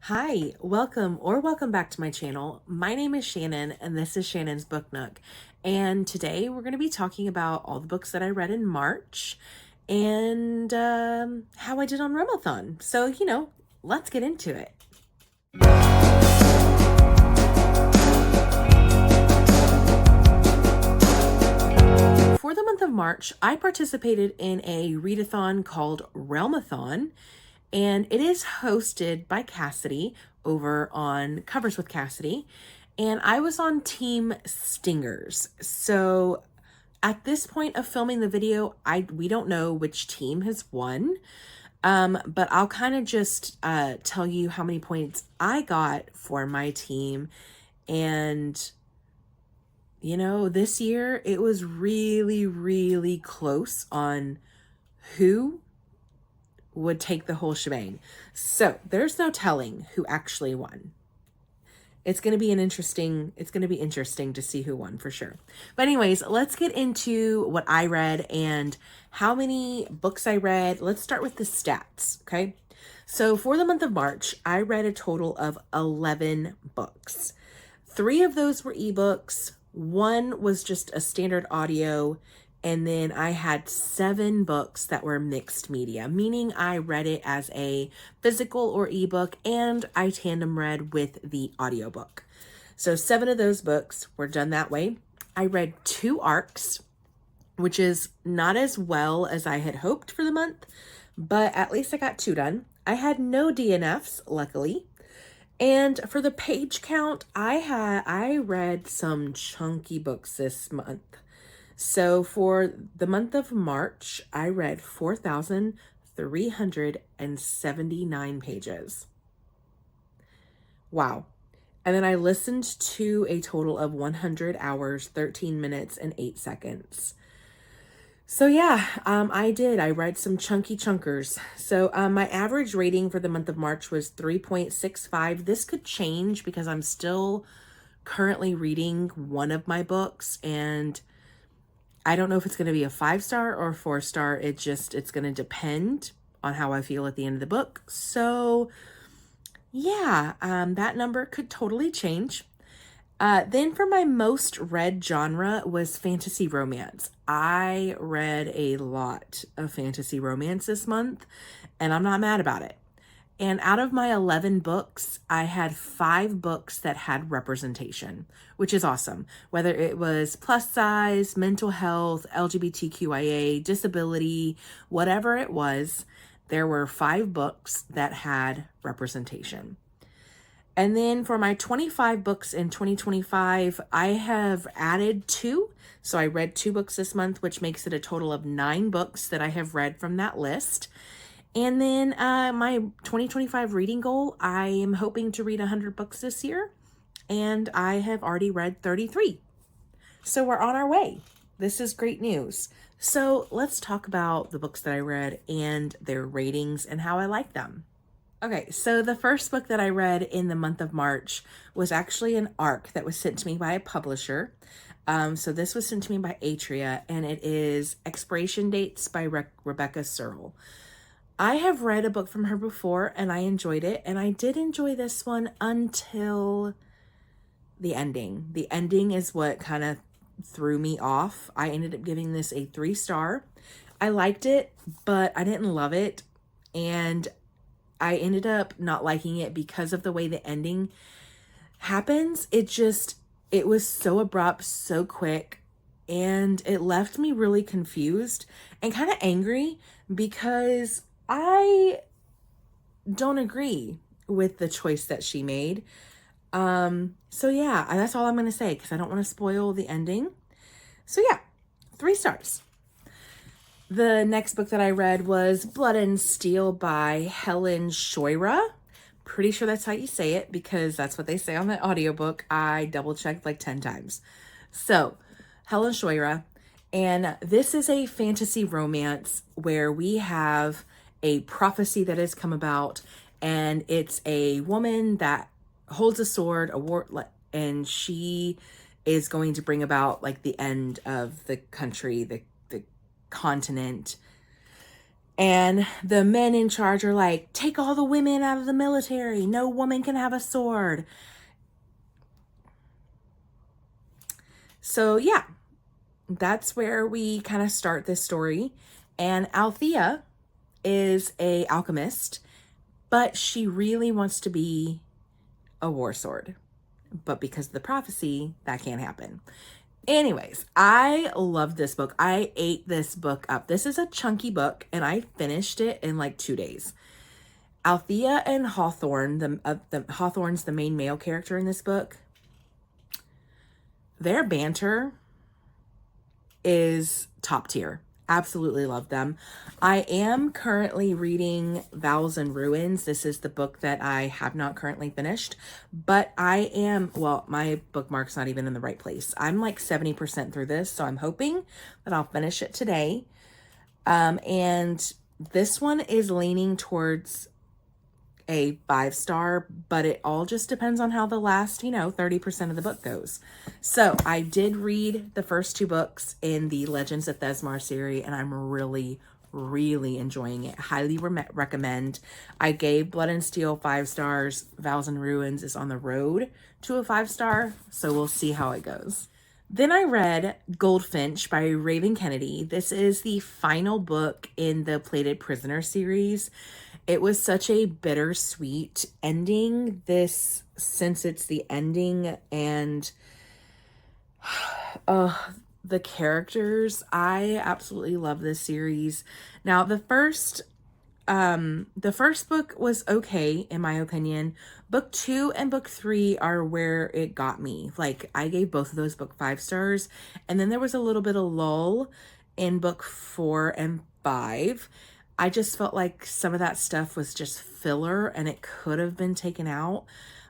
Hi, welcome back to my channel. My name is Shannon and this is Shannon's Book Nook. And today we're going to be talking about all the books that I read in March and how I did on Romathon. So, let's get into it. For the month of March, I participated in a readathon called Realmathon, and it is hosted by Cassidy over on Covers with Cassidy. And I was on Team Stingers. So at this point of filming the video, we don't know which team has won. But I'll kind of just tell you how many points I got for my team. And this year it was really, really close on who would take the whole shebang. So there's no telling who actually won. It's going to be interesting to see who won for sure. But anyways, let's get into what I read and how many books I read. Let's start with the stats, okay? So for the month of March, I read a total of 11 books. 3 of those were ebooks. 1 was just a standard audio. And then I had 7 books that were mixed media, meaning I read it as a physical or ebook and I tandem read with the audiobook. So 7 of those books were done that way. I read 2 arcs, which is not as well as I had hoped for the month, but at least I got 2 done. I had no DNFs, luckily. And for the page count, I read some chunky books this month. So for the month of March, I read 4,379 pages. Wow. And then I listened to a total of 100 hours, 13 minutes, and 8 seconds. So yeah, I did. I read some chunky chunkers. So my average rating for the month of March was 3.65. This could change because I'm still currently reading one of my books and I don't know if it's going to be a 5-star or a 4-star. It's going to depend on how I feel at the end of the book. So yeah, that number could totally change. Then for my most read genre was fantasy romance. I read a lot of fantasy romance this month, and I'm not mad about it. And out of my 11 books, I had 5 books that had representation, which is awesome. Whether it was plus size, mental health, LGBTQIA, disability, whatever it was, there were 5 books that had representation. And then for my 25 books in 2025, I have added 2. So I read 2 books this month, which makes it a total of 9 books that I have read from that list. And then my 2025 reading goal, I am hoping to read 100 books this year, and I have already read 33. So we're on our way. This is great news. So let's talk about the books that I read and their ratings and how I like them. Okay, so the first book that I read in the month of March was actually an ARC that was sent to me by a publisher. So this was sent to me by Atria, and it is Expiration Dates by Rebecca Searle. I have read a book from her before and I enjoyed it, and I did enjoy this one until the ending. The ending is what kind of threw me off. I ended up giving this a 3-star. I liked it, but I didn't love it, and I ended up not liking it because of the way the ending happens. It was so abrupt, so quick, and it left me really confused and kind of angry because I don't agree with the choice that she made. So yeah, that's all I'm going to say because I don't want to spoil the ending. So yeah, 3 stars. The next book that I read was Blood and Steel by Helen Shoira. Pretty sure that's how you say it because that's what they say on the audiobook. I double checked like 10 times. So, Helen Shoira, and this is a fantasy romance where we have a prophecy that has come about, and it's a woman that holds a sword, and she is going to bring about like the end of the country, the continent. And the men in charge are like, take all the women out of the military. No woman can have a sword. So yeah, that's where we kind of start this story. And Althea is a alchemist, but she really wants to be a war sword. But because of the prophecy, that can't happen. Anyways, I love this book. I ate this book up. This is a chunky book, and I finished it in like 2 days. Althea and Hawthorne, Hawthorne's the main male character in this book. Their banter is top tier. Absolutely love them. I am currently reading Vows and Ruins. This is the book that I have not currently finished, but my bookmark's not even in the right place. I'm like 70% through this, so I'm hoping that I'll finish it today. And this one is leaning towards a 5-star, but it all just depends on how the last, 30% of the book goes. So I did read the first 2 books in the Legends of Thesmar series, and I'm really, really enjoying it. Highly recommend. I gave Blood and Steel 5 stars. Vows and Ruins is on the road to a 5-star, so we'll see how it goes. Then I read Goldfinch by Raven Kennedy. This is the final book in the Plated Prisoner series. It was such a bittersweet ending, since it's the ending, and the characters. I absolutely love this series. Now, the first book was okay, in my opinion. Book 2 and book 3 are where it got me. Like, I gave both of those book 5 stars, and then there was a little bit of lull in book 4 and 5. I just felt like some of that stuff was just filler and it could have been taken out.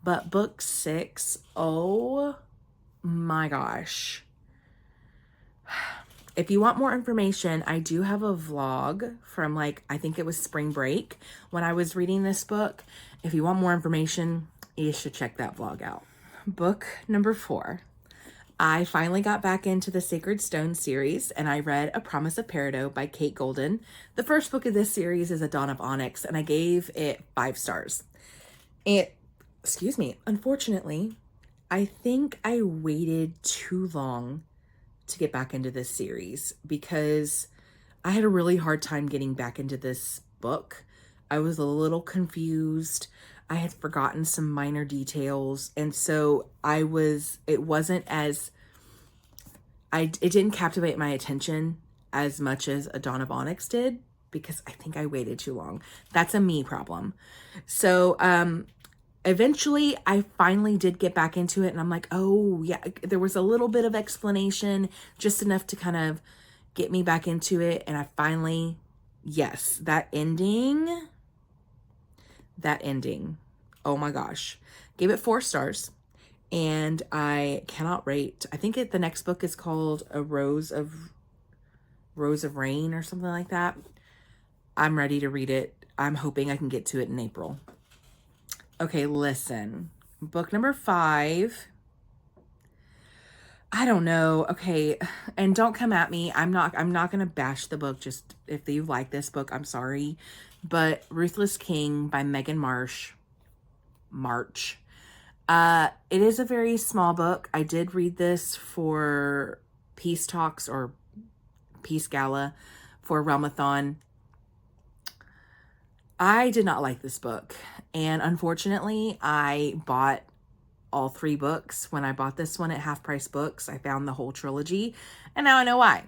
But book 6, oh my gosh. If you want more information, I do have a vlog from I think it was spring break when I was reading this book. If you want more information, you should check that vlog out. Book number 4. I finally got back into the Sacred Stone series, and I read A Promise of Peridot by Kate Golden. The first book of this series is A Dawn of Onyx, and I gave it 5 stars. Unfortunately, I think I waited too long to get back into this series because I had a really hard time getting back into this book. I was a little confused. I had forgotten some minor details. And so it didn't captivate my attention as much as A Dawn of Onyx did because I think I waited too long. That's a me problem. So, eventually I finally did get back into it and I'm like, oh yeah, there was a little bit of explanation, just enough to kind of get me back into it. And I finally, yes, that ending, oh my gosh, gave it 4 stars. And I cannot rate. I think the next book is called A Rose of Rain or something like that. I'm ready to read it. I'm hoping I can get to it in April. Okay, listen. Book number 5. I don't know. Okay, and don't come at me. I'm not going to bash the book. Just if you like this book, I'm sorry. But Ruthless King by Megan March. It is a very small book. I did read this for Peace Talks or Peace Gala for Realmathon. I did not like this book. And unfortunately, I bought all 3 books. When I bought this one at Half Price Books, I found the whole trilogy. And now I know why.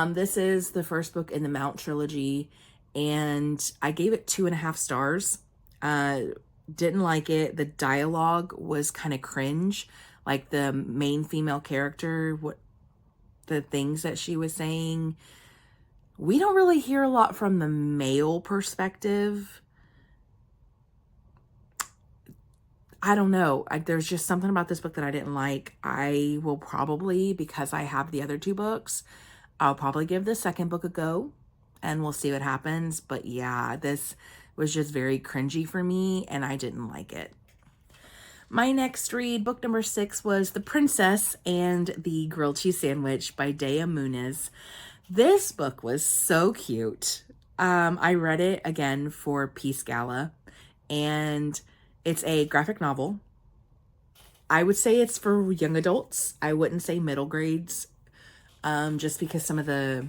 This is the first book in the Mount trilogy. And I gave it 2.5 stars. Didn't like it. The dialogue was kind of cringe. Like the main female character, the things that she was saying. We don't really hear a lot from the male perspective. I don't know. There's just something about this book that I didn't like. I will probably, because I have the other 2 books, I'll probably give the second book a go and we'll see what happens. But yeah, this was just very cringy for me and I didn't like it. My next read, book number 6, was The Princess and the Grilled Cheese Sandwich by Dea Muniz. This book was so cute. I read it again for Peace Gala, and it's a graphic novel. I would say it's for young adults. I wouldn't say middle grades, just because some of the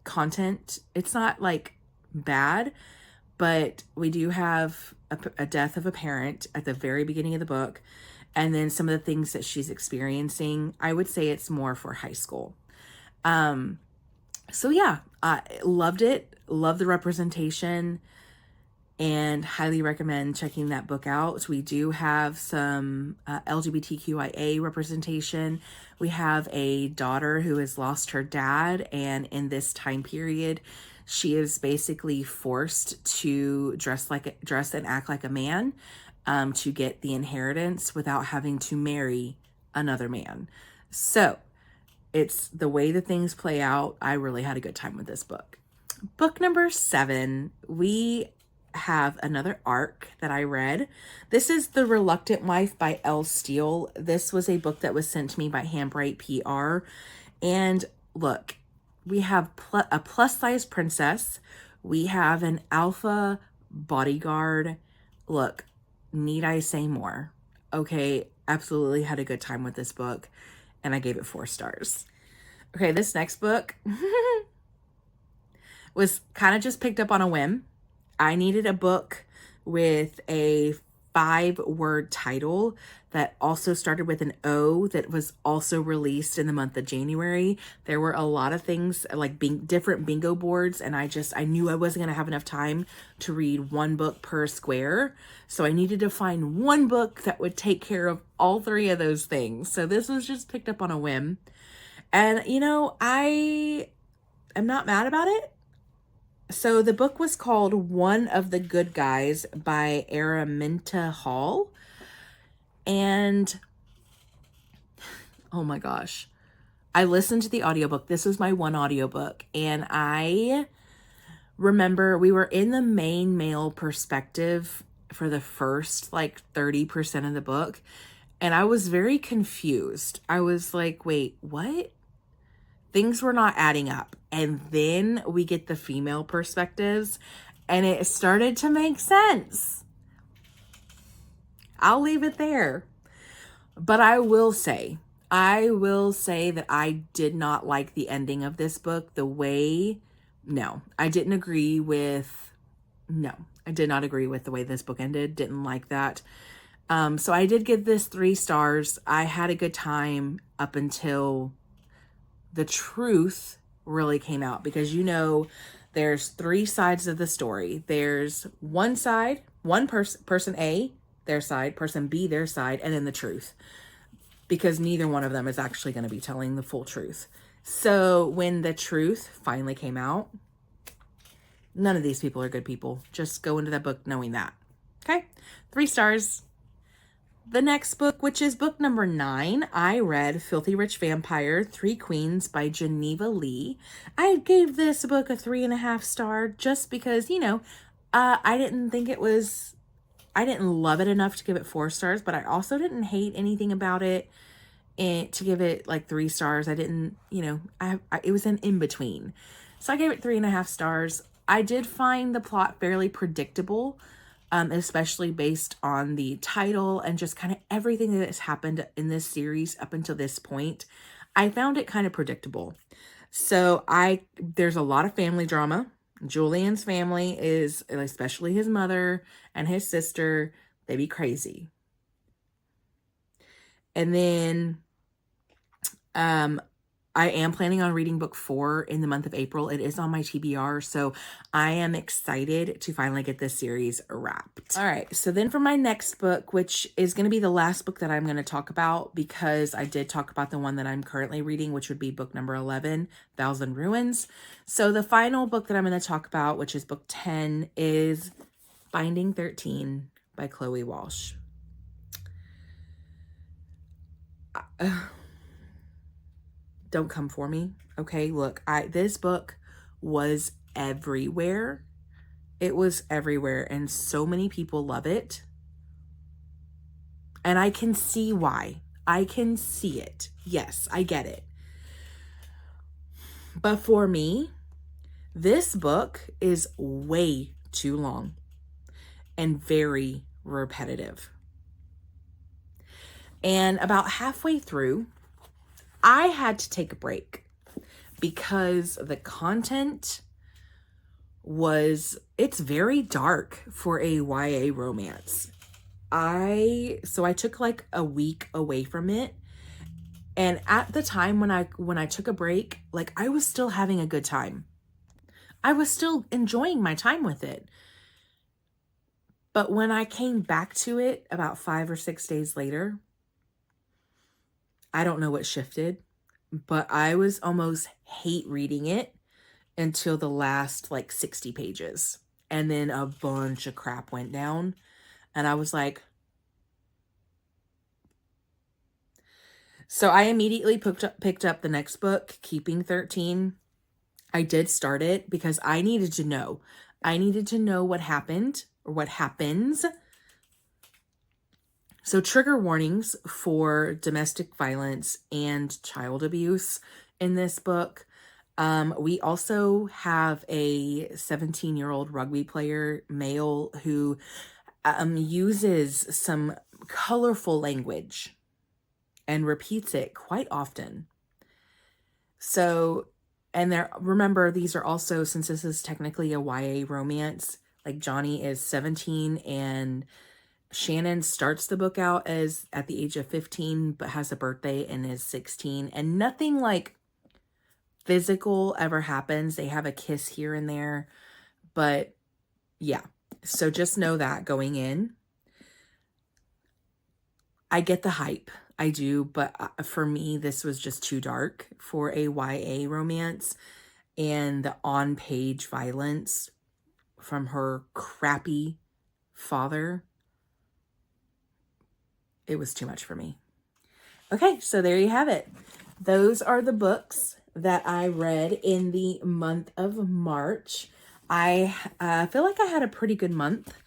content, it's not like bad, but we do have a death of a parent at the very beginning of the book. And then some of the things that she's experiencing, I would say it's more for high school. So yeah, I loved it. Love the representation, and highly recommend checking that book out. We do have some LGBTQIA representation. We have a daughter who has lost her dad, and in this time period, she is basically forced to dress and act like a man, to get the inheritance without having to marry another man. So it's the way that things play out. I really had a good time with this book. Book number 7, we have another arc that I read. This is The Reluctant Wife by Elle Steele. This was a book that was sent to me by Handbrake PR. And look, we have a plus-size princess. We have an alpha bodyguard. Look, need I say more? Okay, absolutely had a good time with this book, and I gave it 4 stars. Okay, this next book was kind of just picked up on a whim. I needed a book with a 5-word title that also started with an O, that was also released in the month of January. There were a lot of things like different bingo boards, and I knew I wasn't going to have enough time to read one book per square. So I needed to find one book that would take care of all 3 of those things. So this was just picked up on a whim. And, you know, I am not mad about it. So the book was called One of the Good Guys by Araminta Hall. And oh my gosh, I listened to the audiobook. This was my one audiobook. And I remember we were in the main male perspective for the first like 30% of the book. And I was very confused. I was like, wait, what? Things were not adding up. And then we get the female perspectives, and it started to make sense. I'll leave it there. But I will say that I did not like the ending of this book. I did not agree with the way this book ended. Didn't like that. So I did give this 3 stars. I had a good time up until the truth really came out, because there's 3 sides of the story. There's one side, person A, their side, person B, their side, and then the truth, because neither one of them is actually going to be telling the full truth. So when the truth finally came out, none of these people are good people. Just go into that book knowing that. Okay, 3 stars. The next book, which is book number 9, I read Filthy Rich Vampire, 3 Queens by Geneva Lee. I gave this book a 3.5 star just because, I didn't love it enough to give it 4 stars, but I also didn't hate anything about it to give it like 3 stars. I didn't, it was an in-between. So I gave it 3.5 stars. I did find the plot fairly predictable, especially based on the title and just kind of everything that has happened in this series up until this point. I found it kind of predictable. So there's a lot of family drama. Julian's family is, especially his mother and his sister, they be crazy. And then I am planning on reading book 4 in the month of April. It is on my TBR, so I am excited to finally get this series wrapped. All right, so then for my next book, which is going to be the last book that I'm going to talk about, because I did talk about the one that I'm currently reading, which would be book number 11, Thousand Ruins. So the final book that I'm going to talk about, which is book 10, is Finding 13 by Chloe Walsh. Don't come for me. Okay, look, this book was everywhere. It was everywhere, and so many people love it. And I can see why. I can see it. Yes, I get it. But for me, This book is way too long and very repetitive. And about halfway through, I had to take a break because the content it's very dark for a YA romance. So I took like a week away from it. And at the time when I took a break, like I was still having a good time. I was still enjoying my time with it. But when I came back to it about 5 or 6 days later, I don't know what shifted, but I was almost hate reading it until the last like 60 pages. And then a bunch of crap went down. And I was like, so I immediately picked up the next book, Keeping 13. I did start it because I needed to know. I needed to know what happened or what happens. So trigger warnings for domestic violence and child abuse in this book. We also have a 17-year-old rugby player, male, who uses some colorful language and repeats it quite often. So, and remember, these are also, since this is technically a YA romance, like Johnny is 17 and Shannon starts the book out as at the age of 15, but has a birthday and is 16, and nothing like physical ever happens. They have a kiss here and there, but yeah. So just know that going in. I get the hype. I do, but for me, this was just too dark for a YA romance, and the on-page violence from her crappy father, it was too much for me. Okay, so there you have it. Those are the books that I read in the month of March. I feel like I had a pretty good month.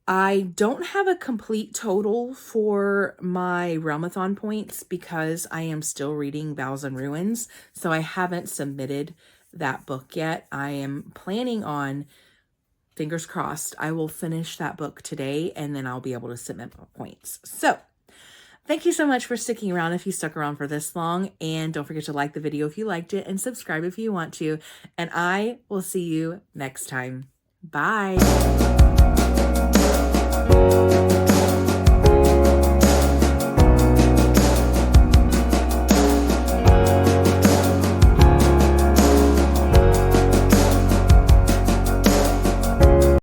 I don't have a complete total for my Realmathon points because I am still reading Vows and Ruins, so I haven't submitted that book yet. I am planning on, fingers crossed, I will finish that book today and then I'll be able to submit my points. So thank you so much for sticking around if you stuck around for this long, and don't forget to like the video if you liked it and subscribe if you want to, and I will see you next time. Bye.